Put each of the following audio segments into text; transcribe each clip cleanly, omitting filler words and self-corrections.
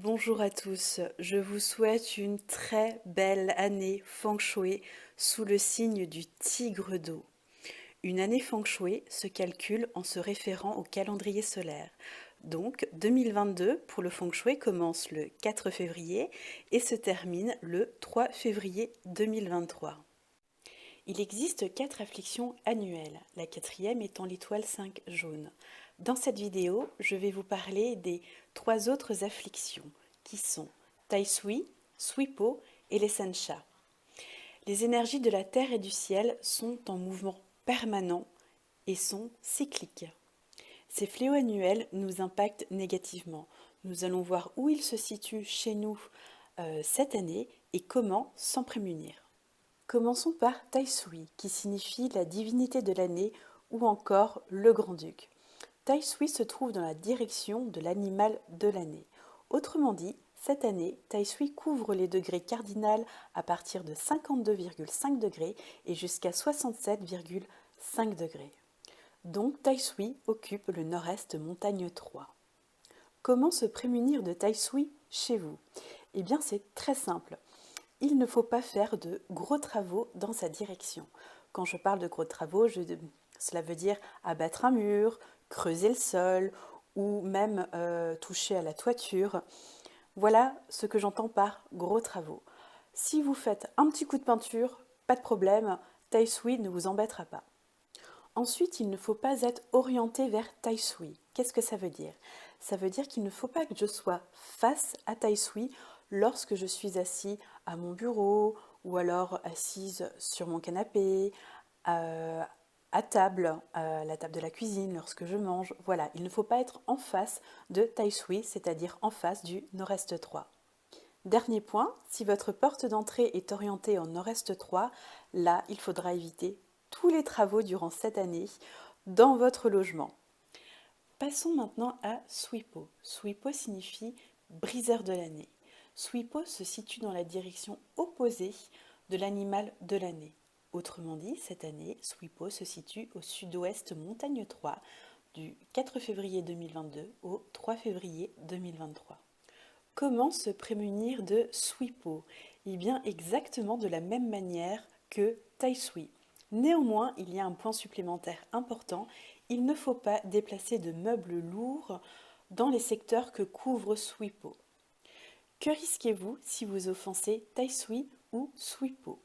Bonjour à tous, je vous souhaite une très belle année Feng Shui sous le signe du tigre d'eau. Une année Feng Shui se calcule en se référant au calendrier solaire. Donc 2022 pour le Feng Shui commence le 4 février et se termine le 3 février 2023. Il existe 4 afflictions annuelles, la quatrième étant l'étoile 5 jaune. Dans cette vidéo, je vais vous parler des 3 autres afflictions qui sont Tai Sui, Sui-Po et les Sancha. Les énergies de la terre et du ciel sont en mouvement permanent et sont cycliques. Ces fléaux annuels nous impactent négativement. Nous allons voir où ils se situent chez nous cette année et comment s'en prémunir. Commençons par Tai Sui, qui signifie la divinité de l'année ou encore le grand-duc. Tai Sui se trouve dans la direction de l'animal de l'année. Autrement dit, cette année, Tai Sui couvre les degrés cardinals à partir de 52,5 degrés et jusqu'à 67,5 degrés. Donc Tai Sui occupe le nord-est montagne 3. Comment se prémunir de Tai Sui chez vous? Eh bien c'est très simple. Il ne faut pas faire de gros travaux dans sa direction. Quand je parle de gros travaux, cela veut dire abattre un mur, creuser le sol ou même toucher à la toiture. Voilà ce que j'entends par gros travaux. Si vous faites un petit coup de peinture, pas de problème, Tai Sui ne vous embêtera pas. Ensuite, il ne faut pas être orienté vers Tai Sui. Qu'est-ce que ça veut dire? Ça veut dire qu'il ne faut pas que je sois face à Tai Sui lorsque je suis assis à mon bureau ou alors assise sur mon canapé, à table, à la table de la cuisine lorsque je mange. Voilà, il ne faut pas être en face de Tai Sui, c'est-à-dire en face du Nord-Est 3. Dernier point, si votre porte d'entrée est orientée en Nord-Est 3, là, il faudra éviter tous les travaux durant cette année dans votre logement. Passons maintenant à Sui-Po. Sui-Po signifie briseur de l'année. Sui-Po se situe dans la direction opposée de l'animal de l'année. Autrement dit, cette année, Sui-Po se situe au sud-ouest montagne 3 du 4 février 2022 au 3 février 2023. Comment se prémunir de Sui-Po? Eh bien, exactement de la même manière que Tai Sui. Néanmoins, il y a un point supplémentaire important, il ne faut pas déplacer de meubles lourds dans les secteurs que couvre Sui-Po. Que risquez-vous si vous offensez Tai Sui ou Sui-Po?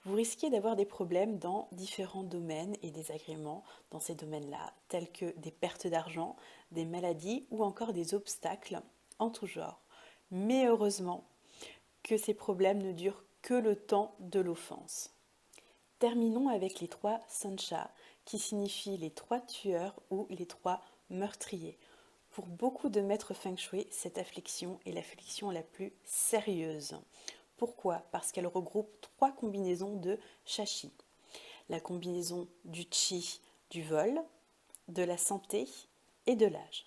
Vous risquez d'avoir des problèmes dans différents domaines et désagréments dans ces domaines-là, tels que des pertes d'argent, des maladies ou encore des obstacles en tout genre. Mais heureusement que ces problèmes ne durent que le temps de l'offense. Terminons avec les 3 Sancha, qui signifient les 3 tueurs ou les 3 meurtriers. Pour beaucoup de maîtres Feng Shui, cette affliction est l'affliction la plus sérieuse. Pourquoi? Parce qu'elle regroupe 3 combinaisons de Shashi. La combinaison du Qi, du vol, de la santé et de l'âge.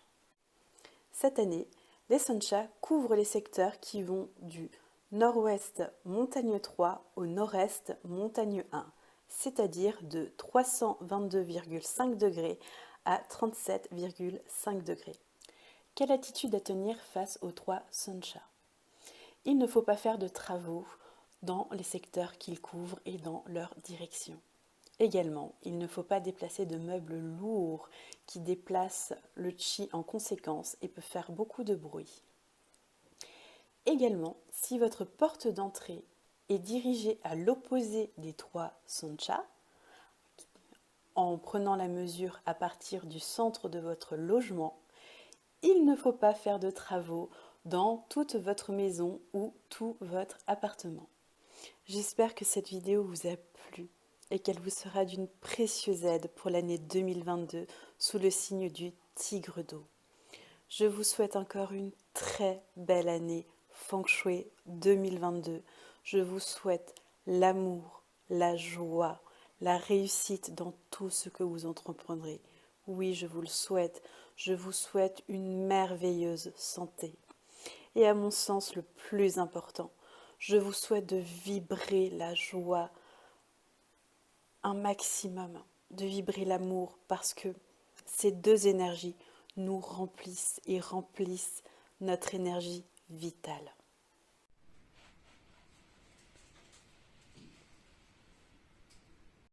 Cette année, les Sancha couvrent les secteurs qui vont du nord-ouest montagne 3 au nord-est montagne 1, c'est-à-dire de 322,5 degrés à 37,5 degrés. Quelle attitude à tenir face aux 3 Sancha? Il ne faut pas faire de travaux dans les secteurs qu'ils couvrent et dans leur direction. Également, il ne faut pas déplacer de meubles lourds qui déplacent le chi en conséquence et peuvent faire beaucoup de bruit. Également, si votre porte d'entrée est dirigée à l'opposé des 3 Sancha, en prenant la mesure à partir du centre de votre logement, il ne faut pas faire de travaux dans toute votre maison ou tout votre appartement. J'espère que cette vidéo vous a plu et qu'elle vous sera d'une précieuse aide pour l'année 2022 sous le signe du tigre d'eau. Je vous souhaite encore une très belle année Feng Shui 2022. Je vous souhaite l'amour, la joie, la réussite dans tout ce que vous entreprendrez. Oui, je vous le souhaite. Je vous souhaite une merveilleuse santé. Et à mon sens, le plus important, je vous souhaite de vibrer la joie un maximum, de vibrer l'amour, parce que ces 2 énergies nous remplissent et remplissent notre énergie vitale.